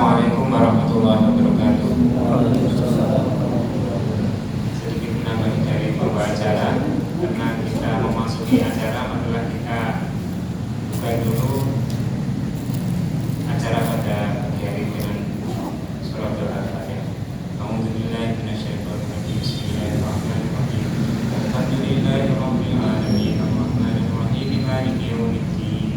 Assalamualaikum warahmatullahi wabarakatuh. Sedikit menambah dari pembawa acara, karena kita memasuki acara adalah kita buka dulu acara pada pagi hari dengan surat Al-Fatihah. A'udzubillahi minasyaitonir rajim. Bismillahirrahmanirrahim. Alhamdulillahirabbil alamin arrahmanir rahim maliki yaumiddin.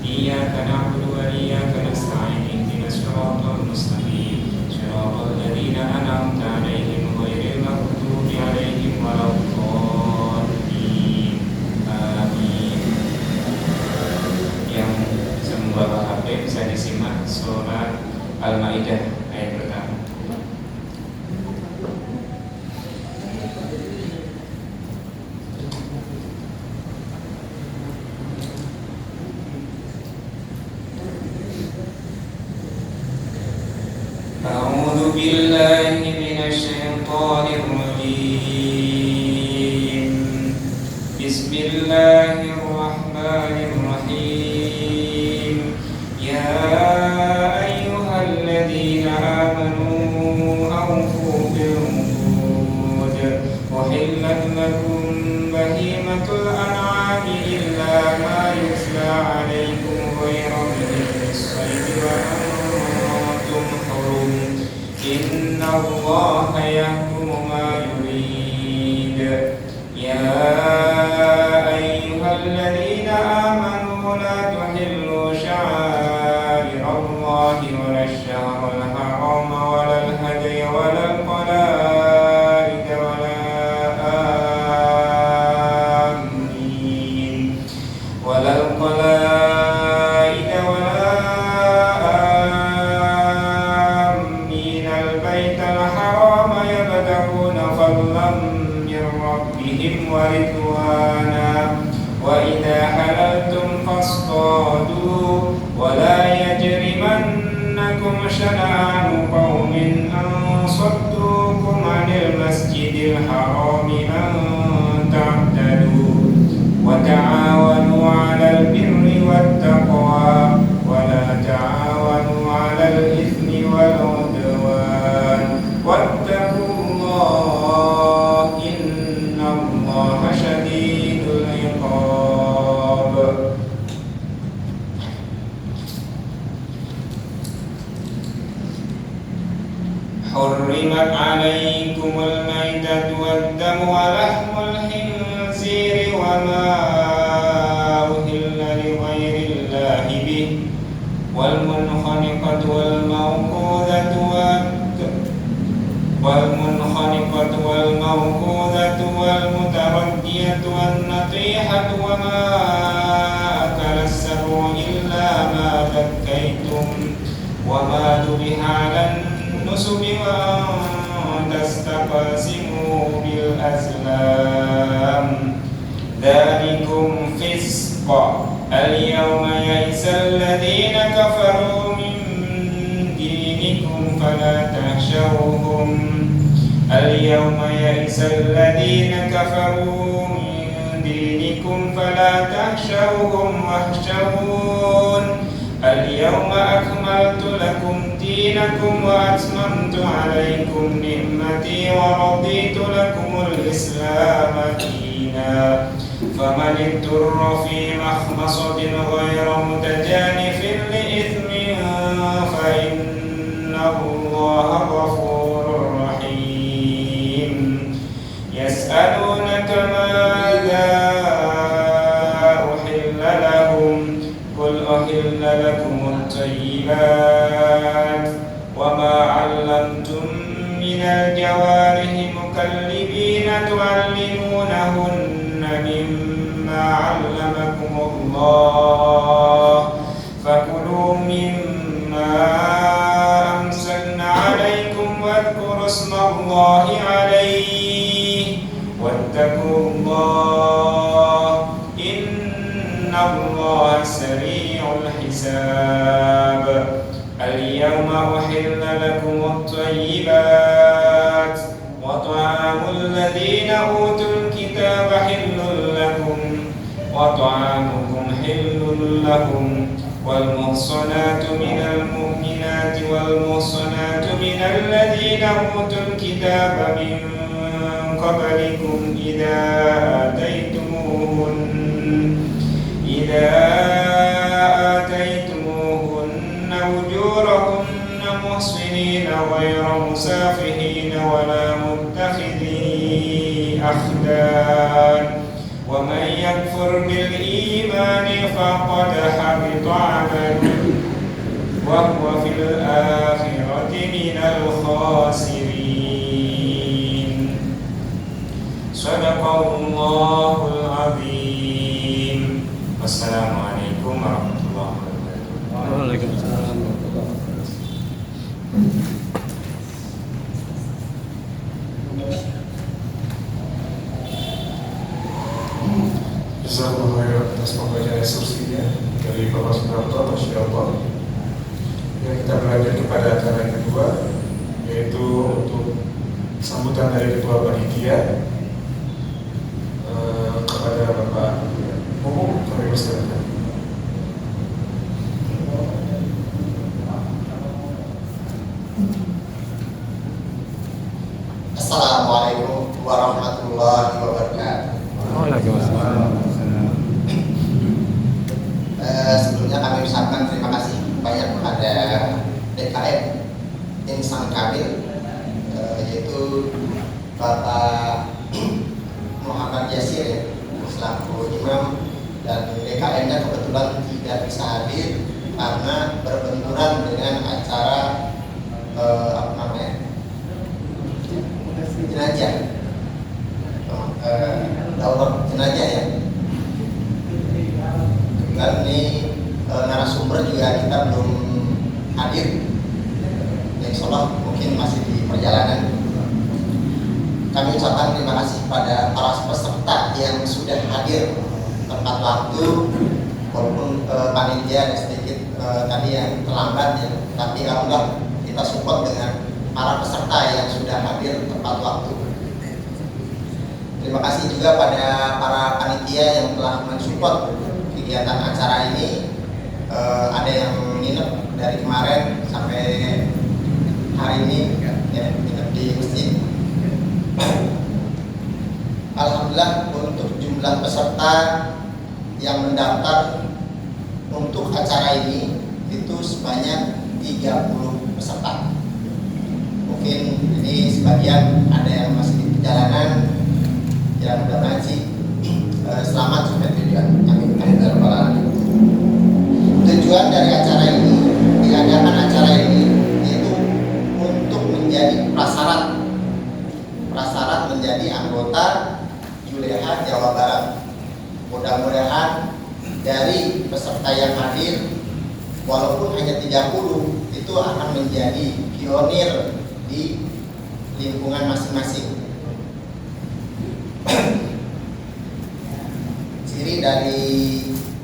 Iyyaka na'budu wa iyyaka nasta'in. Shiratal mustaqim. Shiratal ladzina an'amta 'alaihim ghairil maghdubi 'alaihim waladdallin. Amin. Yang bisa membawa HP bisa disimak surah Al-Maidah ayat pertama. A'udzu billahi minasyaitonir rajim. Bismillahirrahmanirrahim. Ya ayyuhalladzina amanu awfu bil 'uqud. Uhillat lakum bahimatul an'ami illa ma yutla 'alaikum ghayra bis-saydi wa antum hurum. Inna Allaha yahkumu ma yurid. Ya ayyuhalladzina amanu la tuhillu sya'airallahi walasy-syahrul harama walal hadya walal qalaida walal amin al-baital harama yabtaguna fadlan min rabbihim wa ridwana. Wa idza halaltum fasqadu wa la yajrimannakum shana'anu qaumin an saddukum 'anil masjidil harami an ta'tadu. Wa ta'awanu 'alal birri wat taqwa wa la ta'awanu 'alal itsmi wal 'udwan. Wattaqullaha innallaha syadidul 'iqab. Hurrimat 'alaikumul maitatu wad-damu wa lahmul khinziri wa ma uhilla li ghairillahi bih wal munkhaniqatu wal mawqudatu wal mutaraddiyatu wan natihatu wa ma akala as-sab'u illa ma dhakkaytum wa ma dhubiha 'alan nusubi wa an tastaqsimu bil azlam. Dzalikum fisq. Al-yawma ya'isal ladzina kafaru min dinikum fala tahshawhum. Al-yawma ya'isal ladzina kafaru min dinikum fala tahshawhum wahshawun. Al-yawma akmaltu lakum dinakum wa atmamtu 'alaykum ni'mati wa raditu lakumul Islam dinan. Faman ittara fi makhmasatin ghayra mutajanifin li ithmin fa innallaha ghafurur rahim. Yas'alunaka madza uhilla lahum qul uhilla lakumut thayyibat wa ma 'allamtum minal jawarihi mukallibina tu'allimunahunna mimma 'allamakumullah fakulu mimma amsakna 'alaikum wadhkuru ismallahi 'alaihi wattaqullaha innallaha sari'ul hisab. Al-yawma uhilla lakumut thayyibat wa ta'amul ladzina utul kitaba hillul lakum wa ta'amukum hillul lahum wal muhsanatu minal mu'minati والمحصنات من الذين أوتوا الكتاب من قبلكم إذا آتيتموهن أجورهن محصنين غير مسافحين ولا متخذي أخدان ومن يكفر بالإيمان فقد حبط عمله وهو في الآخرة من الخاسرين. صدق الله العظيم. Wassalamualaikum warahmatullahi wabarakatuh. Waalaikumsalam. Jazakumullah khairan atas pembacaan instruksinya dari Bapak Sunarto Masyiallah. Yang kita berlanjut kepada acara yang kedua, yaitu untuk sambutan dari Ketua Panitia kepada Bapak Umum. Kami persilakan. Assalamualaikum warahmatullahi wabarakatuh. Waalaikumsalam. Sebelumnya kami ucapkan terima kasih banyak kepada DKM Insan Kamil, yaitu Bapak Muhammad Yasir selaku imam, dan DKM-nya kebetulan tidak bisa hadir karena berbenturan dengan acara jenazah, daurah jenazah ya. Dan ini narasumber juga kita belum hadir, insya Allah mungkin masih di perjalanan. Kami ucapkan terima kasih pada para peserta yang sudah hadir tepat waktu, walaupun panitia sedikit tadi yang terlambat ya, tapi alhamdulillah kita support dengan para peserta yang sudah hadir tepat waktu. Terima kasih juga pada para panitia yang telah mensupport kegiatan acara ini. Ada yang nginep dari kemarin sampai hari ini ya, nginep di masjid. Alhamdulillah untuk jumlah peserta yang mendaftar untuk acara ini itu sebanyak 30 peserta. Mungkin ini sebagian ada yang masih di perjalanan, yang mudah-mudahan sih selamat sampai tujuan. Amin. Tujuan dari acara ini, diadakan acara ini yaitu untuk menjadi prasyarat menjadi anggota Juleha Jawa Barat. Mudah-mudahan dari peserta yang hadir, walaupun hanya 30, itu akan menjadi pionir di lingkungan masing-masing. Ciri dari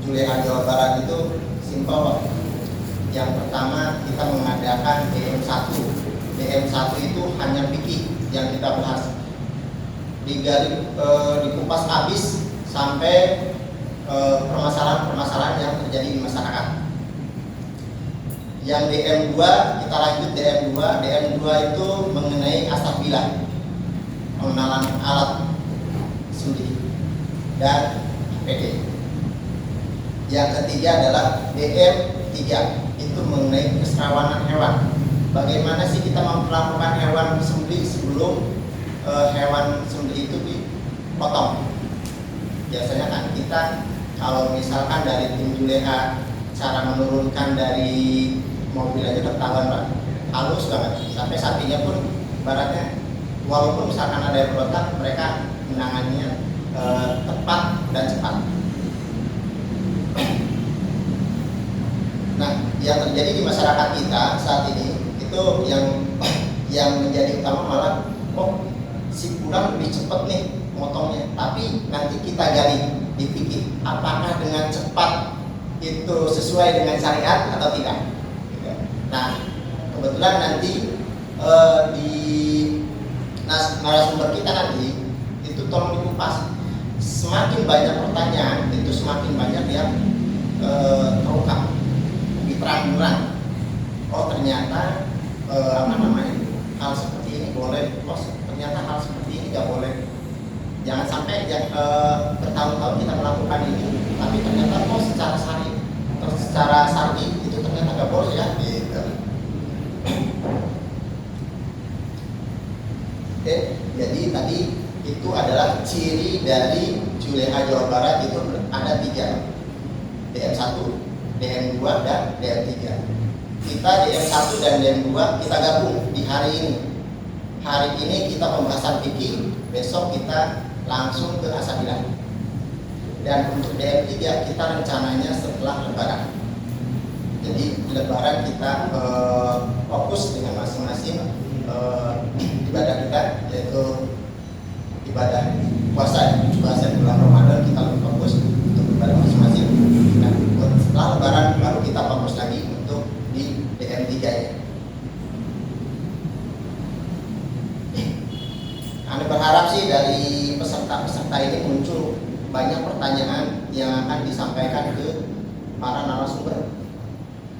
Juleha Jawa Barat itu simpel. Yang pertama, kita mengadakan DM1. DM1 itu hanya fikih yang kita bahas, dikupas habis sampai permasalahan-permasalahan yang terjadi di masyarakat. Yang DM2, kita lanjut DM2. DM2 itu mengenai astaghfirullah, pengenalan alat studi dan PD. Yang ketiga adalah DM3, itu mengenai keserawanan hewan. Bagaimana sih kita memperlakukan hewan sembelih sebelum hewan sembelih itu dipotong? Biasanya kan kita kalau misalkan dari tim Juleha cara menurunkan dari mobil aja ketahuan Pak, halus banget, sampai sapinya pun baratnya walaupun misalkan ada yang berotak, mereka menangannya tepat dan cepat. Nah, yang terjadi di masyarakat kita saat ini itu yang menjadi utama malah, oh si pulang lebih cepat nih motongnya, tapi nanti kita gali dipikir apakah dengan cepat itu sesuai dengan syariat atau tidak. Nah, kebetulan nanti di narasumber kita nanti itu tolong dikupas. Semakin banyak pertanyaan itu semakin banyak yang terungkap, terang-terang. Oh ternyata hal seperti ini boleh, ternyata hal seperti ini nggak boleh. Jangan sampai bertahun-tahun kita melakukan ini, tapi ternyata secara syar'i atau secara syar'i itu ternyata nggak boleh ya. Gitu. Oke, jadi tadi itu adalah ciri dari Juleha Jawa Barat itu ada 3, DM1, DM2, dan DM3. Kita DM1 dan DM2 kita gabung di hari ini. Hari ini kita pembahasan fikih, besok kita langsung ke asabilah. Dan untuk DM3 kita rencananya setelah Lebaran. Jadi Lebaran kita fokus dengan masing-masing ibadah kita, yaitu ibadah puasa di bulan Ramadan kita lebih fokus untuk ibadah masing-masing. Nah, setelah Lebaran baru kita fokus lagi untuk di DM3 ya. Anda berharap sih dari peserta-peserta ini muncul banyak pertanyaan yang akan disampaikan ke para narasumber.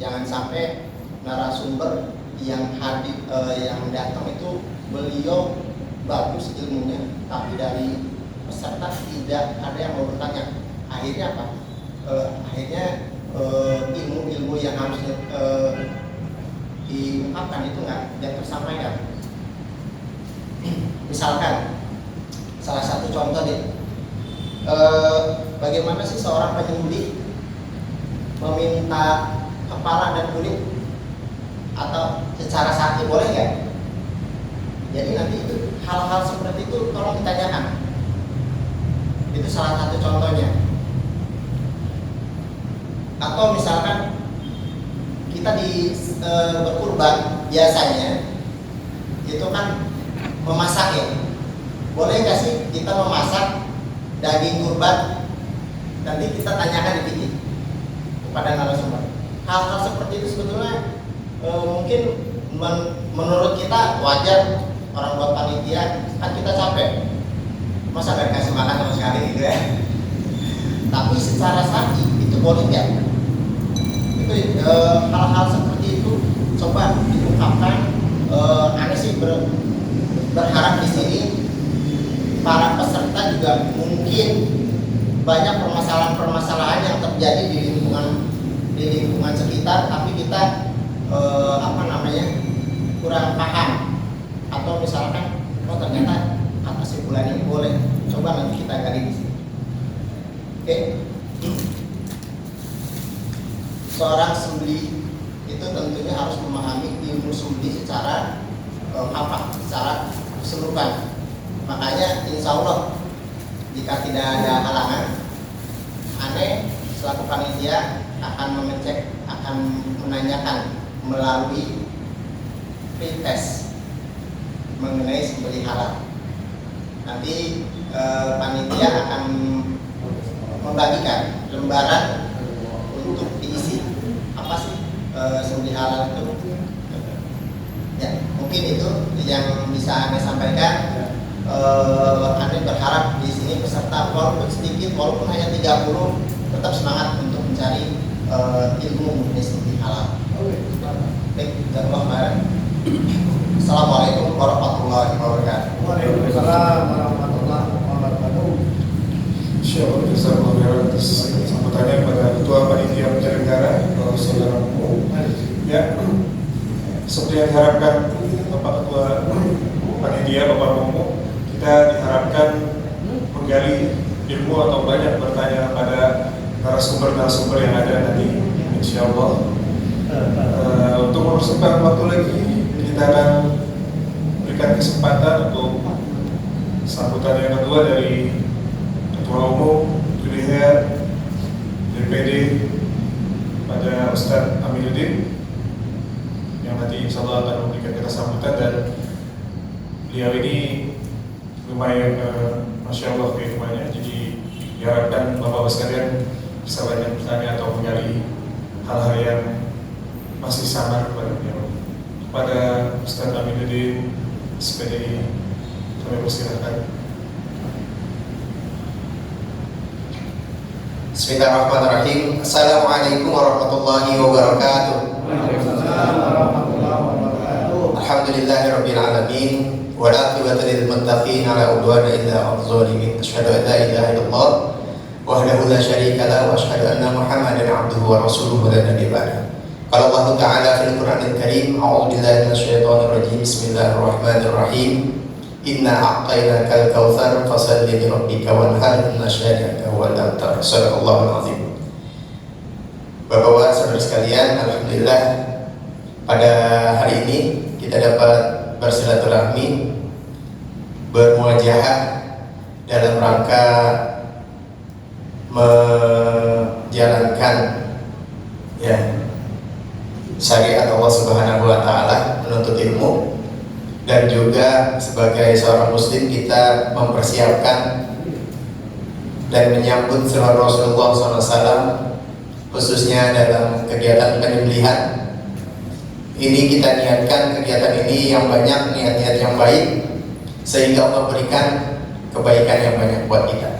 Jangan sampai narasumber yang hadir yang datang itu beliau bagus ilmunya, tapi dari peserta tidak ada yang mau bertanya. Akhirnya apa? Akhirnya ilmu-ilmu yang harusnya diungkapkan itu nggak tersampaikan. Misalkan salah satu contoh deh, bagaimana sih seorang penyembelih meminta kepala dan kulit, atau secara syar'i boleh nggak? Jadi nanti itu hal-hal seperti itu tolong ditanyakan. Itu salah satu contohnya. Atau misalkan kita berkurban biasanya itu kan memasak ya. Boleh nggak sih kita memasak daging kurban? Nanti kita tanyakan di fikih kepada narasumber. Hal-hal seperti itu sebetulnya mungkin menurut kita wajar. Orang buat panitia kan kita capek, masa gak dikasih makan sama sekali gitu ya. Tapi secara syar'i itu boleh nggak? Itu hal-hal seperti itu coba diungkapkan. Aneh sih berharap di sini para peserta juga mungkin banyak permasalahan-permasalahan yang terjadi di lingkungan sekitar, tapi kita kurang paham, atau misalkan ternyata kesimpulan ini boleh. Coba nanti kita gali di sini. Oke. Seorang sembelih itu tentunya harus memahami ilmu sembelih secara secara keseluruhan. Makanya insya Allah jika tidak ada halangan, Aneh selaku panitia akan mengecek, akan menanyakan melalui pretest mengenai sembelih halal. Nanti panitia akan membagikan lembaran untuk diisi apa sih sembelih halal itu. Ya, mungkin itu yang bisa Anda sampaikan. Anda berharap di sini peserta walaupun sedikit, walaupun hanya 30, tetap semangat untuk mencari ilmu mengenai sembelih halal. Baik, jazakallahu. Assalamualaikum warahmatullahi wabarakatuh. Waalaikumsalam warahmatullahi wabarakatuh. Insyaallah jazakallahu khairan atas sambutannya kepada Ketua Panitia Penyelenggara Saudara Umum. Ya, seperti yang diharapkan Bapak Ketua Panitia, Bapak Umum, kita diharapkan menggali ilmu atau banyak bertanya pada narasumber-narasumber yang ada nanti, insyaallah. Untuk mempersempatkan waktu lagi, kita akan berikan kesempatan untuk sambutan yang kedua dari Ketua Umum Juleha DPD pada Ustadz Aminuddin, yang nanti insya Allah akan memberikan kita sambutan. Dan beliau ini lumayan Masya Allah keilmuannya, jadi diharapkan Bapak-Bapak sekalian bisa banyak bertanya atau menggali hal-hal yang masih sama kepada beliau. Kepada Ustadz Aminuddin SPD, kami persilakan. Bismillahirrahmanirrahim. Assalamualaikum warahmatullahi wabarakatuh. Waalaikumsalam warahmatullahi wabarakatuh. alhamdulillahirabbil alamin wal aqibatu lil muttaqin la udwana illa 'alal zalimin. Asyhadu an la ilaha illallah wahdahu la syarika lahu wa asyhadu anna Muhammadan 'abduhu wa rasuluhu la nabiyya ba'dahu. Qala Allah Ta'ala fil Qur'anil Karim, a'udzu billahi minasyaitonir rajim. Bismillahirrahmanirrahim. Inna a'tainakal kautsar fashalli li rabbika wanhar inna syani'aka huwal abtar. Shadaqallahul azim. Bapak-bapak, saudara sekalian, alhamdulillah pada hari ini kita dapat bersilaturahmi, bermuajahah dalam rangka menjalankan syariat Allah Subhanahu wa taala, menuntut ilmu, dan juga sebagai seorang muslim kita mempersiapkan dan menyambut seluruh Rasulullah SAW, khususnya dalam kegiatan penyembelihan. Ini kita niatkan kegiatan ini yang banyak, niat-niat yang baik, sehingga Allah berikan kebaikan yang banyak buat kita.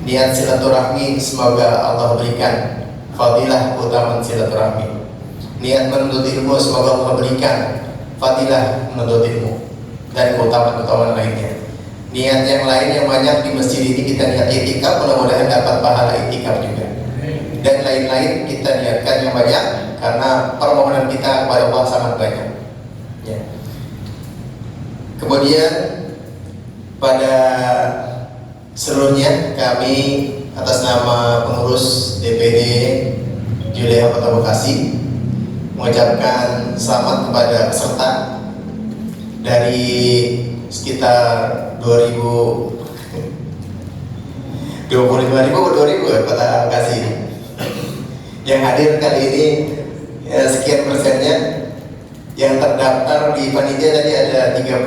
Niat silaturahmi, semoga Allah berikan fadilah keutamaan silaturahmi. Niat menuntut ilmu, semoga Allah berikan fadilah menuntut ilmu dan keutamaan-keutamaan lainnya. Niat yang lain yang banyak di masjid ini kita niat i'tikaf, mudah-mudahan dapat pahala i'tikaf juga. Dan lain-lain kita niatkan yang banyak karena permohonan kita kepada Allah sangat banyak. Kemudian pada seluruhnya kami atas nama pengurus DPD Juleha Kota Bekasi mengucapkan selamat kepada peserta dari sekitar 25.000 ya Kota Bekasi yang hadir kali ini, sekian persennya. Yang terdaftar di panitia tadi ada 34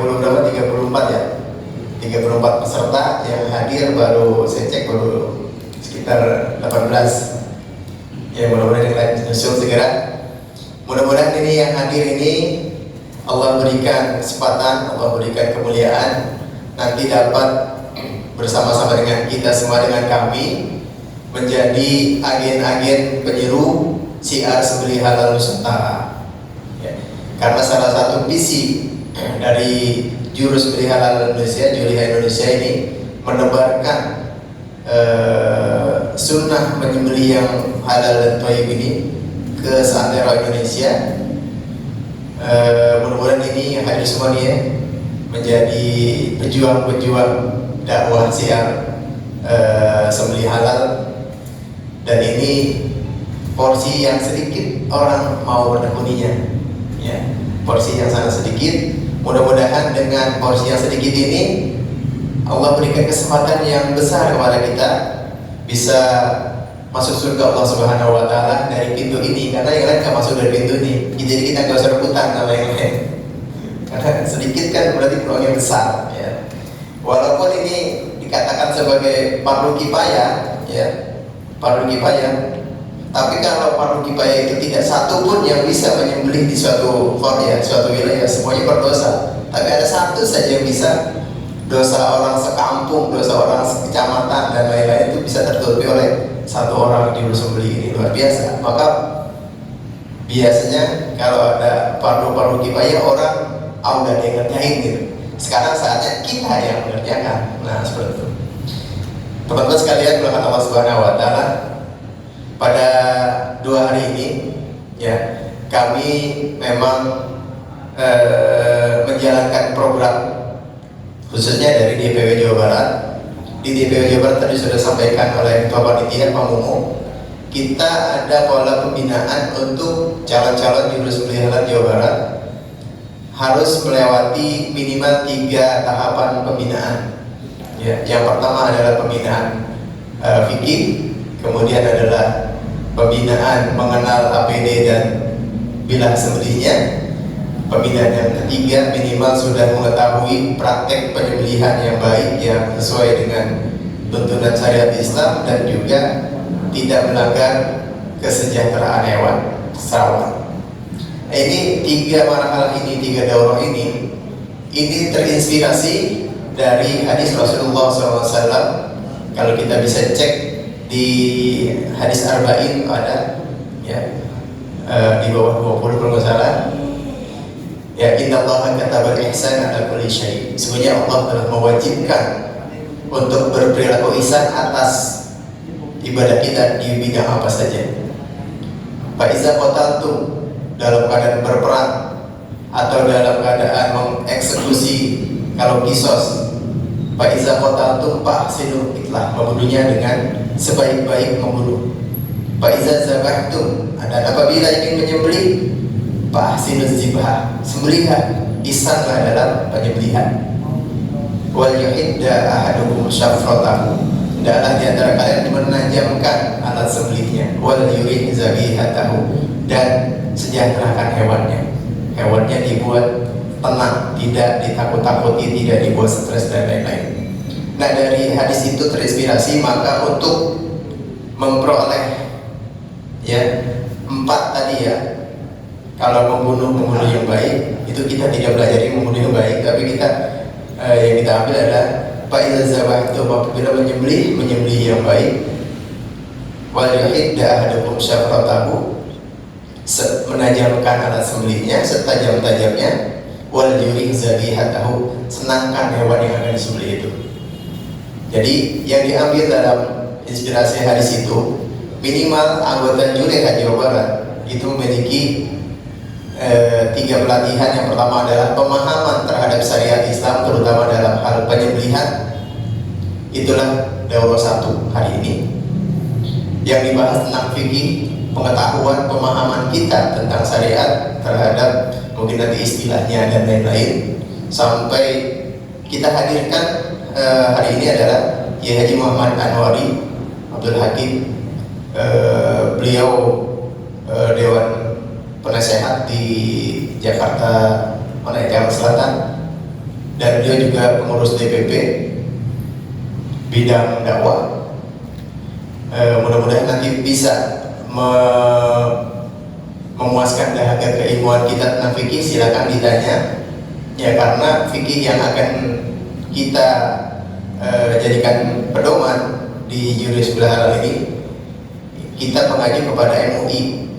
peserta, yang hadir baru saya cek baru sekitar 18. Ya, mudah-mudahan yang lain nyusul segera. Mudah-mudahan ini yang hadir ini Allah berikan kesempatan, Allah berikan kemuliaan, nanti dapat bersama-sama dengan kita semua, dengan kami, menjadi agen-agen penyeru syiar sembelih halal Nusantara. Karena salah satu visi dari Jurus Sembelih Halal Indonesia, Juleha Indonesia ini menebarkan sunnah menyembelih yang halal dan thayyib ini ke seantero Indonesia. Mudah-mudahan ini yang hadir semua ini menjadi pejuang-pejuang dakwah syiar sembelih halal, dan ini porsi yang sedikit orang mau mendahulunya, porsi yang sangat sedikit. Mudah-mudahan dengan porsi yang sedikit ini Allah berikan kesempatan yang besar kepada kita bisa masuk surga Allah Subhanahu wa taala dari pintu ini, karena yang lain gak masuk dari pintu ini. Jadi kita gak usah rebutan sama yang lain, karena sedikit kan berarti peluangnya besar, Walaupun ini dikatakan sebagai fardu kifayah, fardu kifayah, tapi kalau fardu kifayah itu tidak satu pun yang bisa menyembelih di suatu qaryah, suatu wilayah, semuanya berdosa. Tapi ada satu saja yang bisa, dosa orang sekampung, dosa orang sekecamatan dan lain-lain itu bisa tertutupi oleh satu orang di sembelih ini, luar biasa. Maka biasanya kalau ada fardu kifayah orang udah ada yang ngerjain gitu. Sekarang saatnya kita yang mengerjakan. Nah, seperti itu. Teman-teman sekalian, doakan Allah Subhanahu wa taala, pada 2 hari ini kami memang menjalankan program khususnya dari DPW Jawa Barat. Di DPW Jawa Barat tadi sudah disampaikan oleh Ketua Panitia Pak Mumu, kita ada pola pembinaan untuk calon-calon Jurus Sembelih Halal Jawa Barat harus melewati minimal 3 tahapan pembinaan. Yang pertama adalah pembinaan fikih, kemudian adalah pembinaan mengenal APD dan bilah sembelihnya. Pembinaan yang ketiga minimal sudah mengetahui praktek penyembelihan yang baik yang sesuai dengan tuntunan syariat Islam dan juga tidak melanggar kesejahteraan hewan sawan. Ini 3 marhalah ini, 3 daurah ini terinspirasi dari hadis Rasulullah SAW. Kalau kita bisa cek di hadis Arba'in ada di bawah 20 kalau nggak salah. Ya, innallaha katabal ihsan ala kulli syai'. Sebenarnya Allah telah mewajibkan untuk berperilaku ihsan atas ibadah kita di bidang apa saja. Fa iza qataltum, dalam keadaan berperang atau dalam keadaan mengeksekusi, kalau kisos. Fa iza qataltum fa ahsinu qitlah, membunuhnya dengan sebaik-baik membunuh. Fa iza zabahtum, dan apabila ingin menyembelih, fa ahsinu zibah, sembelihlah, ihsanlah dalam penyembelihan. Wal yuhidda ahadukum syafratahu, hendaklah di antara kalian menajamkan alat sembelihnya. Wal yurih zabihatahu, dan sejahterakan hewannya. Hewannya dibuat tenang, tidak ditakut-takuti, tidak dibuat stres dan lain-lain. Nah, dari hadis itu terinspirasi maka untuk memperoleh ya 4 tadi ya. Kalau membunuh yang baik, itu kita tidak belajar membunuh yang baik, tapi kita yang kita ambil adalah fa'iza zabahtum, apabila menyembelih yang baik. Wal yuhidda ahadukum syafratahu, menajamkan alat sembelihnya setajam-tajamnya. Wal yurih zabihatahu, senangkan hewan yang akan disembelih itu. Jadi yang diambil dalam inspirasi hadis itu, minimal anggota Juleha Jawa Barat itu memiliki 3 pelatihan. Yang pertama adalah pemahaman terhadap syariat Islam, terutama dalam hal penyembelihan. Itulah daurah 1 hari ini yang dibahas tentang fikih, pengetahuan, pemahaman kita tentang syariat terhadap mungkin nanti istilahnya dan lain-lain. Sampai kita hadirkan hari ini adalah Kiai Haji Muhammad Anwari Abdul Hakim. Beliau Dewan Penasehat di Jakarta Jakarta Selatan, dan beliau juga pengurus DPP bidang dakwah. Mudah-mudahan nanti bisa memuaskan dahaga keilmuan kita tentang fikih. Silakan ditanya ya, karena fikih yang akan kita jadikan pedoman di jurus belajar ini, kita mengaji kepada MUI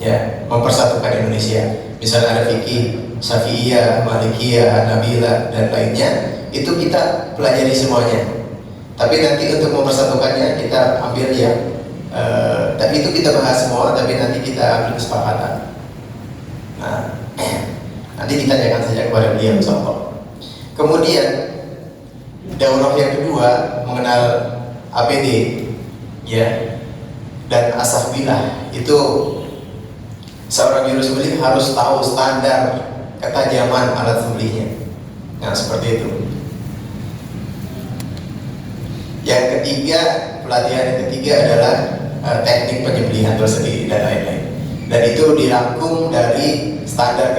ya, mempersatukan Indonesia. Misalnya ada fikih Syafi'iyah, Malikiyah, Hanabilah dan lainnya, itu kita pelajari semuanya. Tapi nanti untuk mempersatukannya kita ambil ya, tapi itu kita bahas semua, tapi nanti kita ambil kesepakatan. Nah, nanti ditanyakan saja kepada beliau insyaallah. Kemudian daurah yang kedua mengenal APD ya, dan asahbilah. Itu seorang juru sembelih harus tahu standar ketajaman alat sembelihnya. Nah, seperti itu. Yang ketiga, pelatihan yang ketiga adalah teknik penyembelihan tersendiri dan lain-lain. Dan itu dirangkum dari standar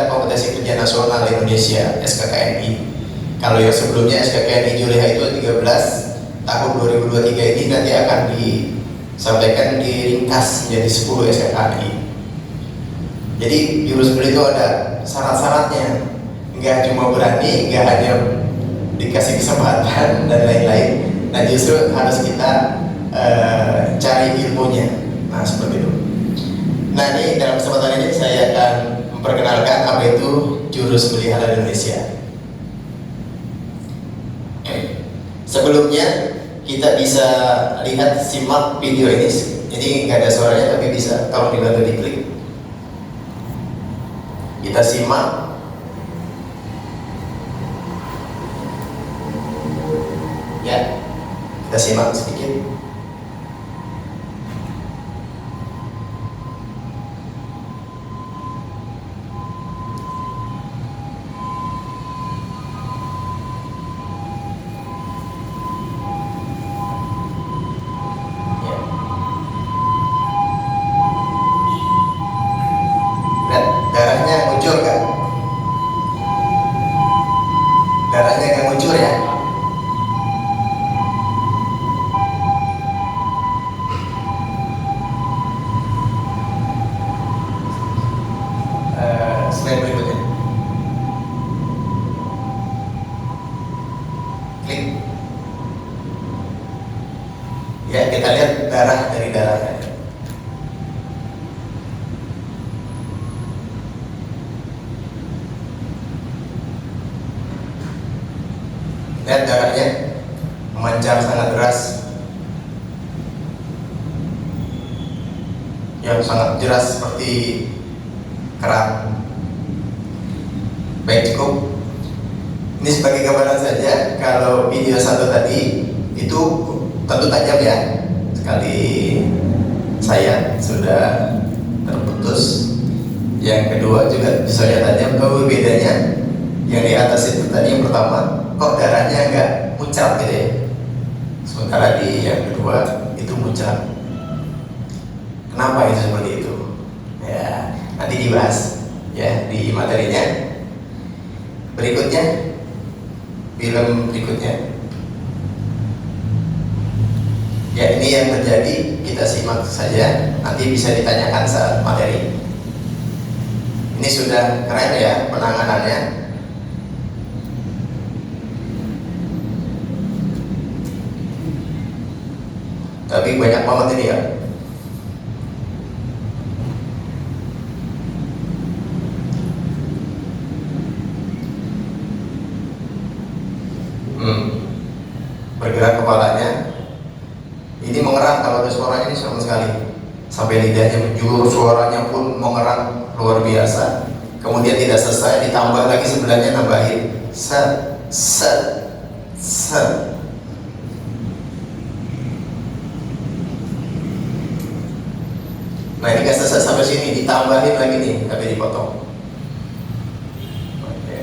kompetensi kerja nasional Indonesia SKKNI. Kalau yang sebelumnya SKKNI Juleha itu 13 tahun 2023, ini nanti akan disampaikan diringkas menjadi 10 SKKNI. Jadi juru sembelih itu ada syarat-syaratnya, nggak cuma berani, nggak hanya dikasih kesempatan dan lain-lain. Nah, justru harus kita cari ilmunya. Nah, seperti itu. Nah, ini dalam kesempatan ini saya akan memperkenalkan apa itu juru sembelih halal Indonesia. Sebelumnya kita bisa lihat, simak video ini. Ini nggak ada suaranya tapi bisa, tolong dibantu diklik. Kita simak. Ya, kita simak sedikit. Darahnya ngucur kan? Darahnya nggak ngucur ya? Slide berikutnya. Klik. Ya, kita lihat darah dari darahnya. memancar sangat deras, yang sangat jelas seperti keran. Baik, cukup. Ini sebagai gambaran saja. Kalau video satu tadi itu tentu tajam ya, sekali saya sudah terputus. Yang kedua juga visualnya tajam. Kalau bedanya yang di atas itu tadi, yang pertama kok darahnya agak muncrat gitu ya, sementara di yang kedua itu muncrat. Kenapa itu seperti itu? Ya, nanti dibahas ya di materinya. Berikutnya, film berikutnya. Ya, ini yang terjadi, kita simak saja, nanti bisa ditanyakan saat materi. Ini sudah keren ya penanganannya. Tapi banyak banget ini ya. Bergerak kepalanya. Ini mengerang, kalau ada suaranya ini sama sekali. Sampai lidahnya menjulur, suaranya pun mengerang luar biasa. Kemudian tidak selesai, ditambah lagi sebelahnya, nambahin set, set, set. Nah, ini gak selesai sampai sini, ditambahin lagi nih, tapi dipotong. Oke.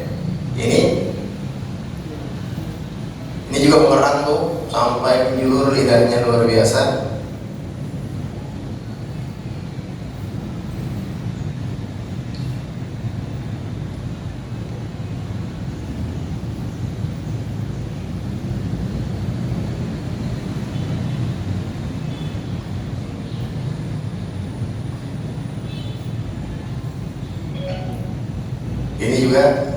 Ini juga mengerang tuh sampai menjulur, lidahnya luar biasa. Ini juga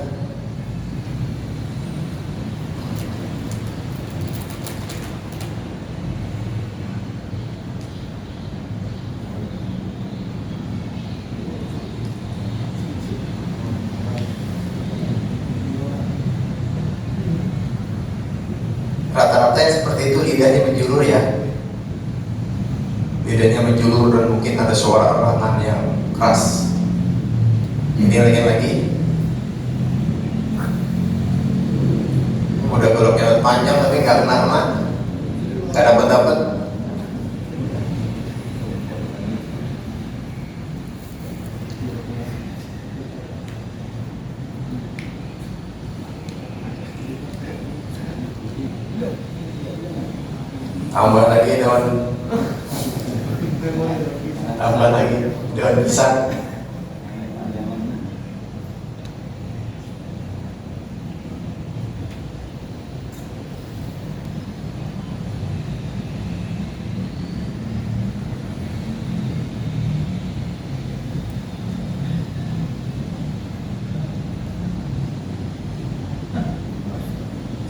rata-rata yang seperti itu lidahnya menjulur ya. Lidahnya menjulur dan mungkin ada suara erangan yang keras. Ini lagi. Udah goloknya panjang tapi nggak kena, nggak dapet. Tambah lagi daun pisang.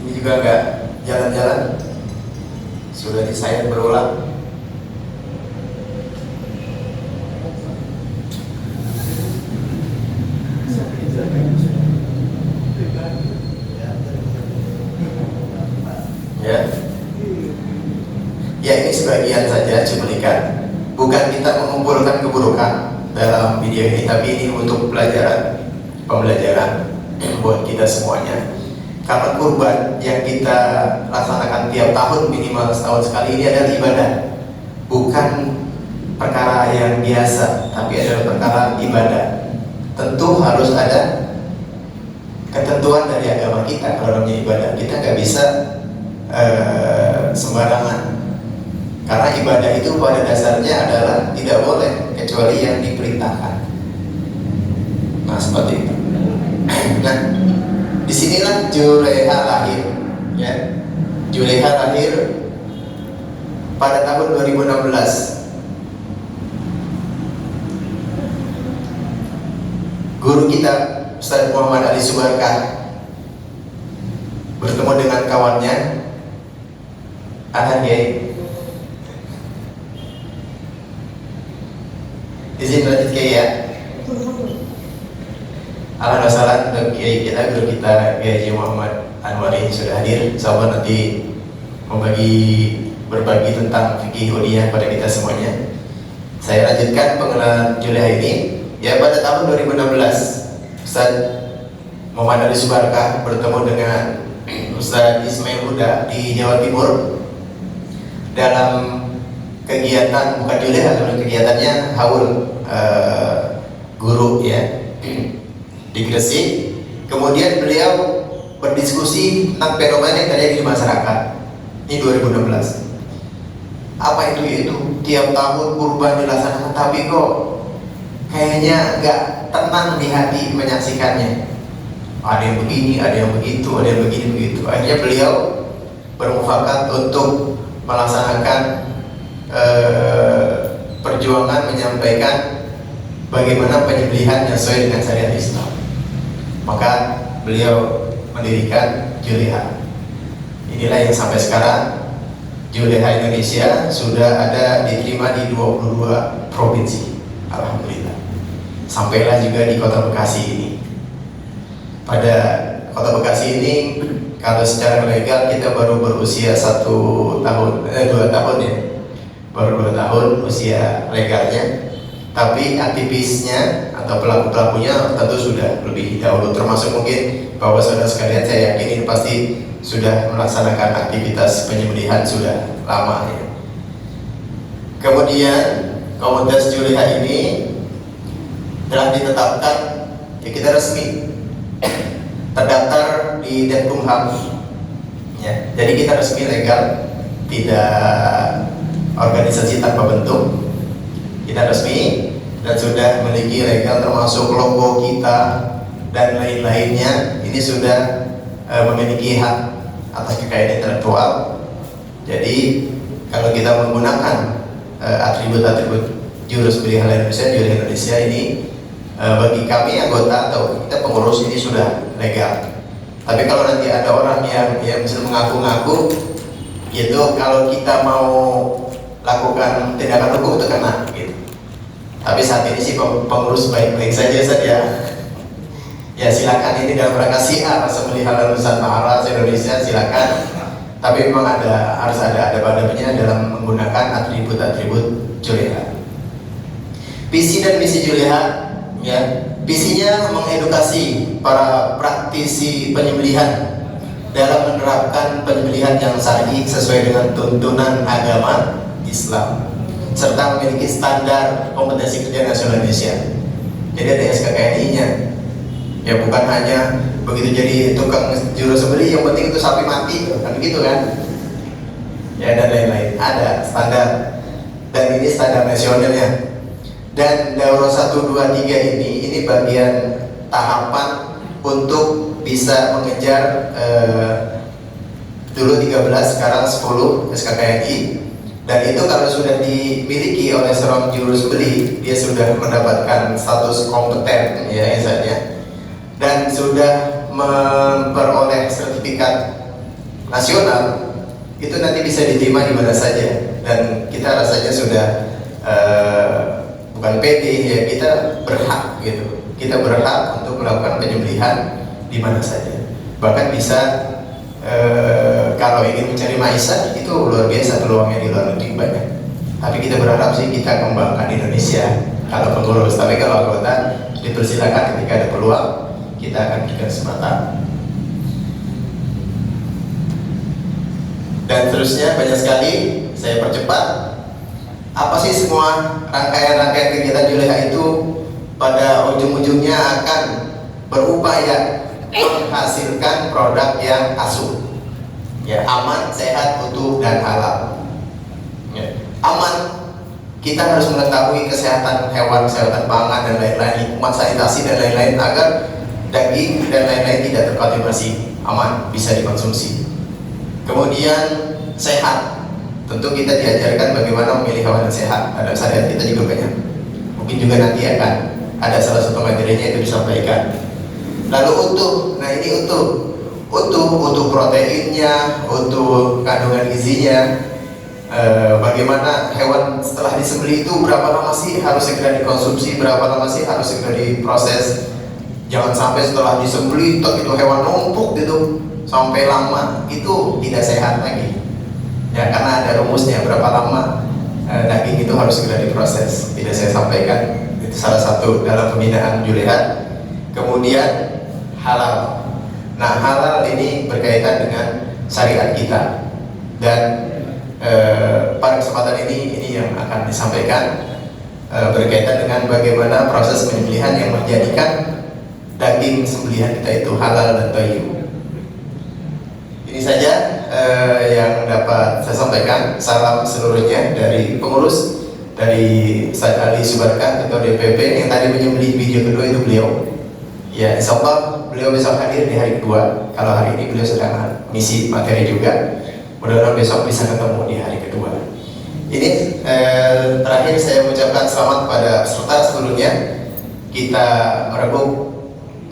Ini juga nggak jalan-jalan, sudah disayat berulang. Ya, ini sebagian saja cuplikan. Bukan kita mengumpulkan keburukan dalam video ini, tapi ini untuk pembelajaran buat kita semuanya. Karena kurban yang kita laksanakan tiap tahun minimal setahun sekali ini adalah ibadah, bukan perkara yang biasa, tapi adalah perkara ibadah. Tentu harus ada ketentuan dari agama kita kalau namanya ibadah. Kita nggak bisa sembarangan, karena ibadah itu pada dasarnya adalah tidak boleh kecuali yang diperintahkan. Nah, seperti itu. Nah, disinilah Juleha lahir, ya. Juleha lahir pada tahun 2016. Guru kita Ustaz Muhammad Ali Subarkah bertemu dengan kawannya Kiai. Izin lanjut Kiai ya. Alhamdulillah, Kiai kita, guru kita Kiai Muhammad Anwari sudah hadir. Insyaallah nanti berbagi tentang fikih Udiyah pada kita semuanya. Saya lanjutkan pengenalan Julaiha ini. Ya, pada tahun 2016 Ustaz Muhammad Ali Subarkah bertemu dengan Ustaz Ismail Huda di Jawa Timur dalam kegiatan, bukan Julaiha, tapi kegiatannya Haul Guru ya di Gresik. Kemudian beliau berdiskusi tentang fenomena yang terjadi di masyarakat. Ini 2016. Apa itu? Yaitu tiap tahun kurban dilaksanakan, tapi kok kayaknya nggak tenang di hati menyaksikannya. Ada yang begini, ada yang begitu, ada yang begini begitu. Akhirnya beliau bermufakat untuk melaksanakan perjuangan menyampaikan bagaimana penyembelihan yang sesuai dengan syariat Islam. Maka beliau mendirikan Julaiha. Inilah yang sampai sekarang Julaiha Indonesia sudah ada diterima di 22 provinsi. Alhamdulillah. Sampailah juga di Kota Bekasi ini. Pada Kota Bekasi ini, kalau secara legal kita baru berusia 2 tahun ya. Baru 2 tahun usia legalnya. Tapi aktivisnya atau pelaku-pelakunya tentu sudah lebih dahulu, termasuk mungkin bahwa saudara sekalian saya yakin ini pasti sudah melaksanakan aktivitas penyembelihan sudah lama ya. Kemudian komunitas Julaiha ini telah ditetapkan, ya kita resmi terdaftar di Denkumham ya. Jadi kita resmi legal, tidak organisasi tanpa bentuk. Kita resmi dan sudah memiliki legal, termasuk logo kita dan lain-lainnya. Ini sudah memiliki hak atas kekayaan intelektual. Jadi kalau kita menggunakan atribut-atribut Jurus Pelihara Indonesia, Julaiha Indonesia ini bagi kami anggota atau kita pengurus ini sudah legal. Tapi kalau nanti ada orang yang bisa mengaku-ngaku, itu kalau kita mau lakukan tindakan hukum itu kena gitu. Tapi saat ini sih pengurus baik-baik saja saja. Ya silakan, ini dalam rangka siar Pelihara Nusantara Indonesia, silakan. Tapi memang harus ada adab-adabnya dalam menggunakan atribut-atribut Julaiha. Visi dan misi Julaiha, ya, visinya mengedukasi para praktisi penyembelihan dalam menerapkan penyembelihan yang syar'i sesuai dengan tuntunan agama Islam, serta memiliki standar kompetensi kerja nasional Indonesia. Jadi ada SKKNI-nya. Ya bukan hanya begitu jadi tukang juru sembelih yang penting itu sapi mati, kan begitu kan? Ya dan lain-lain. Ada standar, dan ini standar nasionalnya. Dan Daurah 1, 2, 3 ini bagian tahapan untuk bisa mengejar dulu 13, sekarang 10 SKKNI. Dan itu kalau sudah dimiliki oleh seorang juru sembelih, dia sudah mendapatkan status kompeten ya misalnya, dan sudah memperoleh sertifikat nasional, itu nanti bisa diterima di mana saja. Dan kita rasanya sudah bukan PD ya, kita berhak gitu. Kita berhak untuk melakukan penyembelihan di mana saja. Bahkan bisa kalau ingin mencari maisha itu luar biasa, peluangnya di luar negeri banyak. Tapi kita berharap sih kita kembangkan di Indonesia kalau pengurus. Tapi kalau anggota dipersilakan, ketika ada peluang kita akan berikan kesempatan. Dan terusnya banyak sekali, saya percepat. Apa sih semua rangkaian-rangkaian kegiatan Julaiha itu pada ujung-ujungnya akan berupaya menghasilkan produk yang asuh, ya, aman, sehat, utuh, dan halal. Ya. Aman, kita harus mengetahui kesehatan hewan, kesehatan pangan dan lain-lain, lingkungan sanitasi dan lain-lain, agar daging dan lain-lain tidak terkontaminasi, aman, bisa dikonsumsi. Kemudian sehat, tentu kita diajarkan bagaimana memilih hewan yang sehat. Ada syariat kita juga banyak. Mungkin juga nanti akan ada salah satu materinya itu disampaikan. Lalu utuh, nah ini utuh proteinnya, utuh kandungan gizinya. Bagaimana hewan setelah disembelih itu berapa lama sih harus segera dikonsumsi, berapa lama sih harus segera diproses. Jangan sampai setelah disembelih itu hewan numpuk gitu sampai lama, itu tidak sehat lagi. Ya, karena ada rumusnya berapa lama daging itu harus segera diproses. Tidak saya sampaikan, itu salah satu dalam pembinaan juleha. Kemudian halal. Nah, halal ini berkaitan dengan syariat kita, dan pada kesempatan ini yang akan disampaikan berkaitan dengan bagaimana proses penyembelihan yang menjadikan daging sembelihan kita itu halal dan thayyib. Ini saja yang dapat saya sampaikan. Salam seluruhnya dari pengurus, dari Ustaz Ali Subarkah, Ketua DPP yang tadi menyembelih video kedua itu beliau. Ya, insya Allah beliau besok hadir di hari kedua. Kalau hari ini beliau sedang misi materi juga. Mudah-mudahan besok bisa ketemu di hari kedua. Ini terakhir saya mengucapkan selamat pada peserta seluruhnya. Kita merebut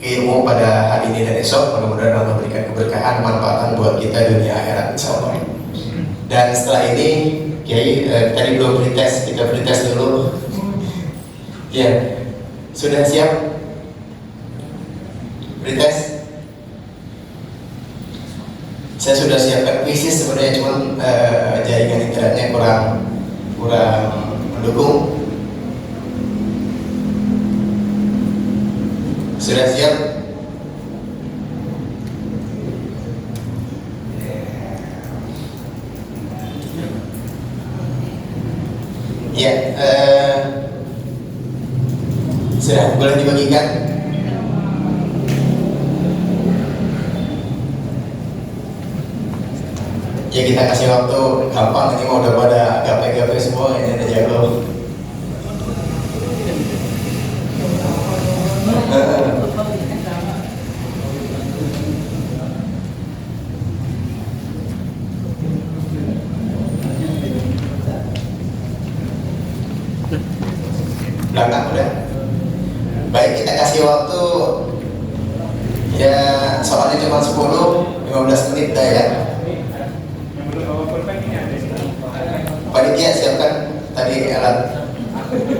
ilmu pada hari ini dan esok. Mudah-mudahan Allah memberikan keberkahan, manfaatan buat kita dunia akhirat insyaallah. Dan setelah ini Kiai tadi belum pretest, kita pretest dulu. Ya, sudah siap? Pretest? Saya sudah siapkan kuisis sebenarnya, cuman jaringan internetnya kurang mendukung. Sudah siap? Ya, sudah boleh dibagikan. Ya, kita kasih waktu gampang, ini mau udah pada gape-gape semua, ini udah jago. Belakang udah. Baik, kita kasih waktu ya, soalnya cuma 10-15 menit dah ya. Panitia siapkan tadi alat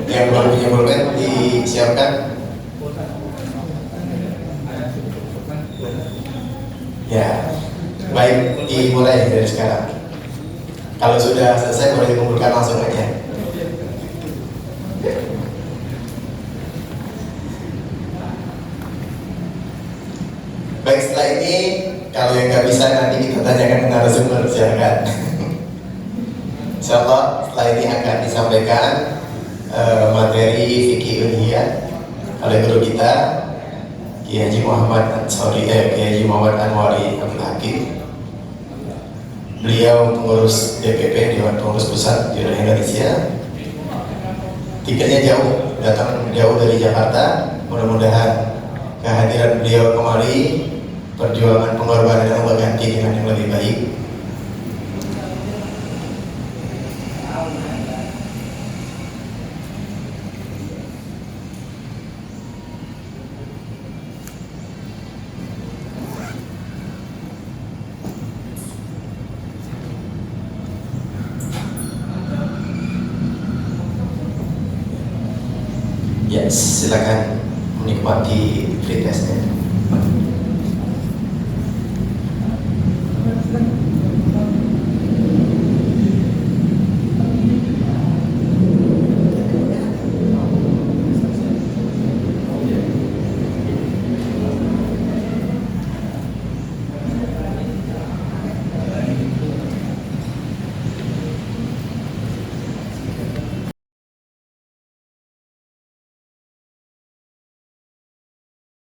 yang belum punya pulpen disiapkan. Ya, baik, dimulai dari sekarang. Kalau sudah selesai boleh dikumpulkan langsung aja. Baik, setelah ini kalau yang nggak bisa nanti kita tanyakan ke narasumber, silakan. Insyaallah setelah ini akan disampaikan materi fikih ilmiah oleh guru kita Kiai Haji Muhammad Anwari Abdul Hakim. Beliau pengurus DPP Dewan Pengurus Pusat Juleha Indonesia. Tiketnya jauh, datang jauh dari Jakarta. Mudah-mudahan kehadiran beliau kemari, perjuangan pengorbanan yang Allah ganti dengan yang lebih baik. Ya, silakan menikmati free testnya.